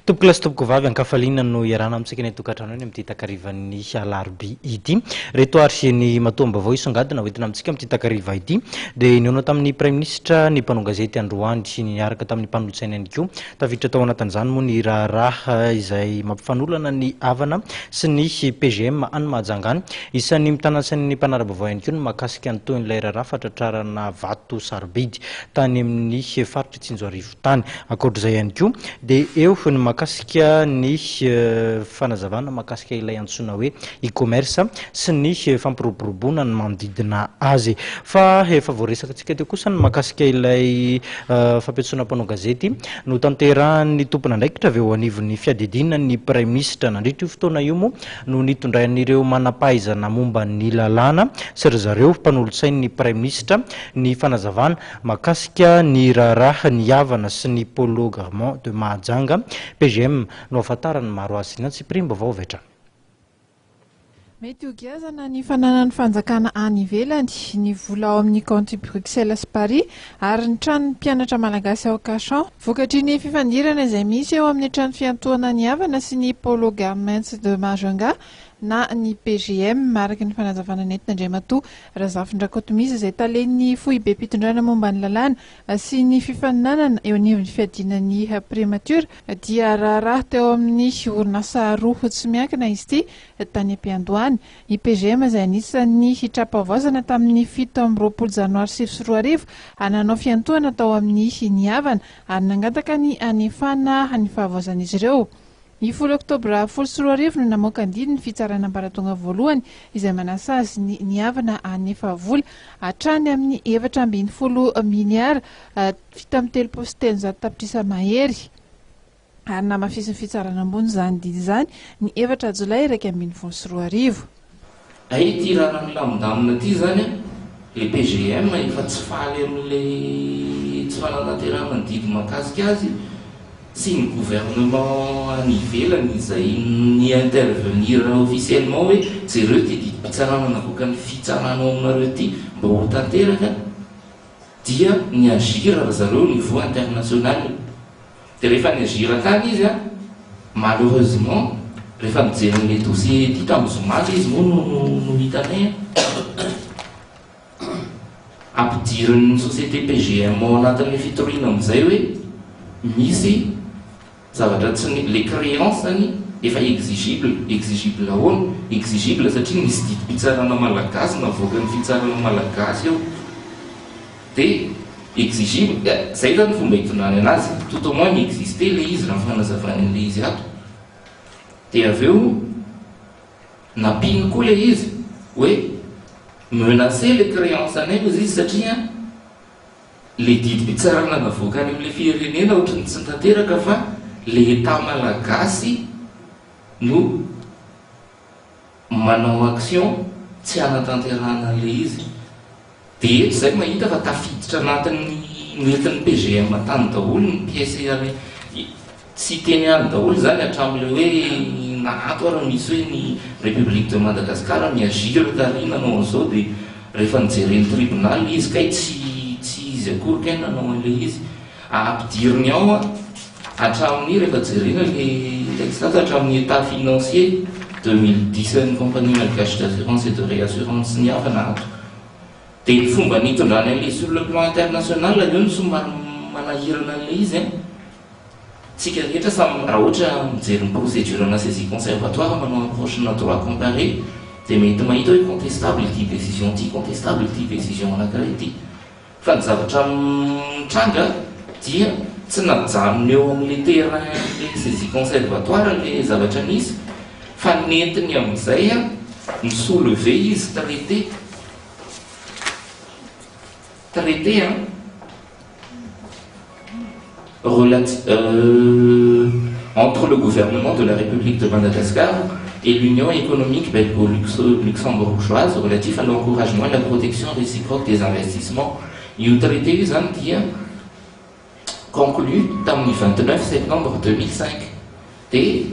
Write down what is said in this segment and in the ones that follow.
Topoko lasy topoko vavy ankafaliana no iarana amintsika ny tokantrano eny amin'ity takarivan'ny alarobia ity. Reto arseny matoam-baovao isongadina hoentina amintsika amin'ity takariva ity dia niona tamin'ny Prime Ministre ny mpanao gazety Androany sy niaraka tamin'ny mpanolotsaina ihany koa. Tafiditra tao anatin'izany moa ny raharaha izay mampifanolana ny havana sy ny PGM any Mahajanga any. Isan'ny mitana sain'ny mpanara-baovao ihany koa no mahakasika an'itony raharaha fatratrarana vato sarobidy tany amin'ny faritra Tsinjoarivo tany. Ankoatr'izay ihany koa dia eo ny mahakasika ny fanazavana mahakasika ilay antsoina hoe e-commerce sy ny fampiroboroboana ny manodidina azy. Fa efa voaresaka antsika teo kosa ny mahakasika ilay fampiantsoana mpanao gazety no tanterahan'ny tompona andraikitra avy eo anivon'ny fiadidina ny Prime Ministre. Nandritra io fotoana io moa no nitondrain'ireo manampahaizana momba ny lalàna sy ry zareo mpanolotsain'ny Prime Ministre ny fanazavana mahakasika ny raharaha ny havana sy ny polo garment de Mahajanga PGM no ahafantarany maro azy. Nantsy prime vaovao vetra. Mety ho giazana ny fananany fanjakana any ivelany ny vola ao amin'ny kaonty Bruxelles sy Paris ary ny tranon'ny mpianatra malagasy ao Cachan. Vokatry ny fifandirana izay misy eo amin'ny trano fiantohana ny havana sy ny polo garments de Mahajanga na ny PGM maraka ny fanazavana nentina Andriamatoa Razafindrakotomizy izay talen'ny fohy be mpitondrana momba ny lalàna sy ny fifaninanana eo anivon'ny fiadinan'ny primature dia raharaha teo amin'ny orinasa roa tsy miankina izy ity tany Ampiandohany. I PGM izay anisan'ny hitrapavaozana tamin'ny 7 Janoary 2024 ananao fiantohana tao amin'ny ny havana ary nangataka ny anefana ny fahavaozan'izy ireo. Ny 10 Oktobra 2024 no namoaka ny didiny fitsarana ambaratonga voalohany izay manasa azy ny havana anefa vola hatrany amin'ny 7.0 miliara vita amin'ny 3.3 tapitrisa mahery ary namafisin'ny fitsarana ambony zany didy zany ny 4 Jolay 2024. Ay ty raha milamindamina ty zany le PGM efa tsy faly amin'le tsy fanantanterahana ny didy mahakasika azy sy ny gouvernement any ivelany izay ny intervenir officiellement hoe jereo ty didy mpitsarana navoaka ny fitsarana ao aminareo ty mba ho tanteraka dia ny agira raha zareo au niveau international. Dia rehefa ny agira tany izy a malheureusement rehefa mijery ny dossier ty tamin'ny zomaly izy moa no hitanay ampidirin'ny société PGM ao anatin'ny fitoriana amin'izay hoe misy zavatra tsy ny le créance zany efa exigible ahoana exigible satria misy didy mpitsarana malagasy navoaka ny fitsarana malagasy eo dia exigible zay zany fomba hitondrany anazy tout au moins miexiste le izy raha fanazavany le izy ato. Dia avy eo napiny koa le izy hoe menacer le créance anay izy satria le didy mpitsarana navoaka any amin'le firenena ohatrany tsy tanteraka fa le état malagasy no manao action tsy anatanterahana le izy. Dia zay mahita fa tafiditra anatin'ny nentin'ny PGM tany daholo ny pièce any tsy teny any daholo zany hatramin'le hoe nahato raha misy hoe ny République de Madagascar miagira tarina nanao an'izao dia rehefa nijeren'ny tribunal izy kay tsy izy akory kay nanao an'le izy ampidiriny ao a hatramin'ny rehefa jerena le texte hatramin'ny état financier 2010 ny compagnie malgache d'assurance et de réassurance ny havana ato. Dia ny fomba nitondrany an'le sur le plan international eo ny somary manahirana an'le izy tsika rehetra samy raha ohatra mijery ny procédure na saisie conservatoire manao approche na droit comparé dia mety mahita hoe contestable ty décision ty contestable ty décision anankiray ty fa ny zavatra mitranga dia tsy najanona eo amin'le terrain le saisie conservatoire le zavatra nisy fa nentiny amin'izay a ny soulever izy traité entre le gouvernement de la République de Madagascar et l'Union économique belgo-luxembourgeoise relatif à l'encouragement et la protection réciproque des investissements. Le traité est conclu le 29 septembre 2005 et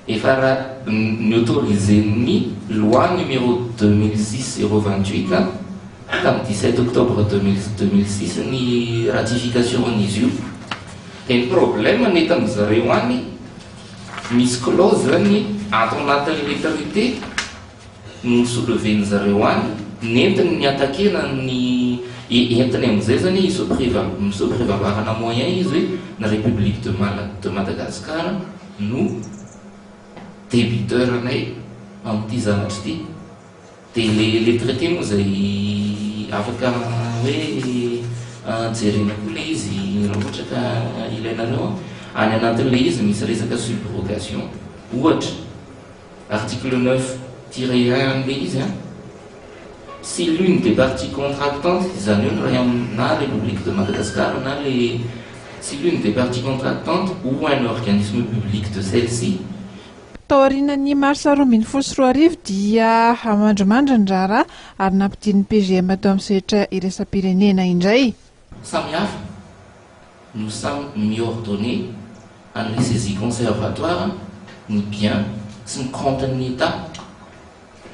il autorisé la loi numéro 2006-028 le 17 octobre 2006 ni ratification en ISU. Et le problème est que nous avons misy clause zany ato anatin'ny létralité no souleven'ny zareo any nentiny ny atakena ny entiny amin'izay zany misoprévavarana moyen izy hoe na république de Madagascar no débiteur anay amin'ity zavatra ity dia le traité moa zay afaka hoe jerena koa le izy raha ohatra ka ilainareo any anatin'le izy misy resaka subrogation ohatra article 9-1 an'le izy si l'une des parties contractantes izany hoe raha na république de Madagascar na si l'une des parties contractantes ou un organisme public de celle-ci taorian'ny mars 2024 dia hamandrimandran-drara ary nampidin'ny PGM atao amin'ny sehatra iraisam-pirenena indray samihafa no samy miordonné an'le saisie conservatoire ny bien sy ny compte-ny état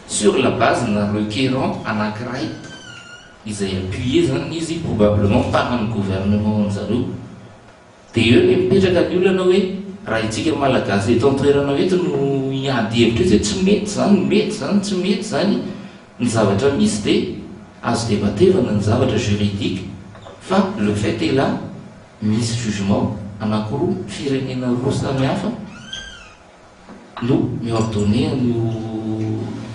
sur la base d'un requérant anankiray izay appuyé zany izy probablement par un gouvernement zareo dia eo le mipetraka ny olana hoe raha itsika malagasy eto antoerana eto no iady hevitra hoe tsy mety zany tsy mety zany ny zavatra misy dia azo debatevana ny zavatra juridique fa le fait est là misy jugement anankiroa firenena roa samihafa no miordonné no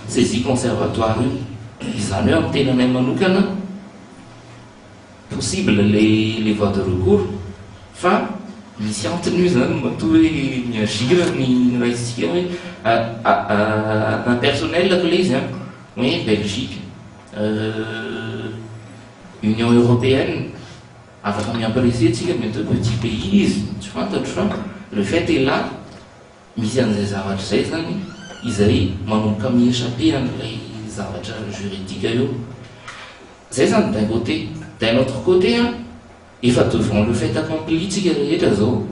saisie conservatoire io izany hoe amin'ny tenanay manokana possible les voies de recours fa misy antony io zany matoa hoe miagira ny raisitsika hoe un personnel que le izy hoe Belgique Union européenne afaka miapprécier tsika mety hoe petit pays izy tsy fantatro fa le fait est là misy an'izay zavatra zay zany izay manomboka miéchappé an'ilay zavatra juridique io zay zany d'un côté d'un autre côté efa devant le fait accompli tsika rehetra zao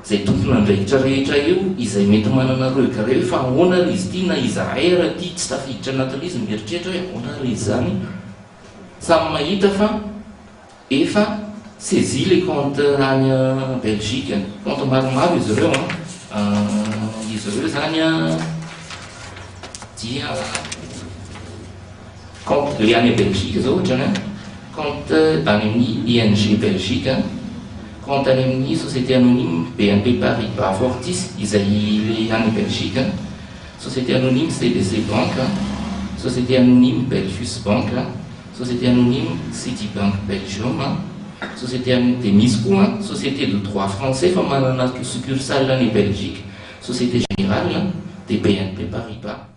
zay tompona andraikitra rehetra eo izay mety manana regret fa ahoana ry izy ity na izahay raha ity tsy tafiditra anatin'izy izy mieritreritra hoe ahoana ry izy zany samy mahita fa efa saisie les comptes any Belgique compte maromaro izy ireo zany dia compte le any Belgique zao ohatra compte any amin'ny ING Belgique compte any amin'ny société anonyme BNP Paribas Fortis izay le any Belgique société anonyme CDC Bank société anonyme Belfius Bank société anonyme Citibank Belgium société anonyme misy koa société de droit français fa manana succursale any Belgique société générale de BNP Paribas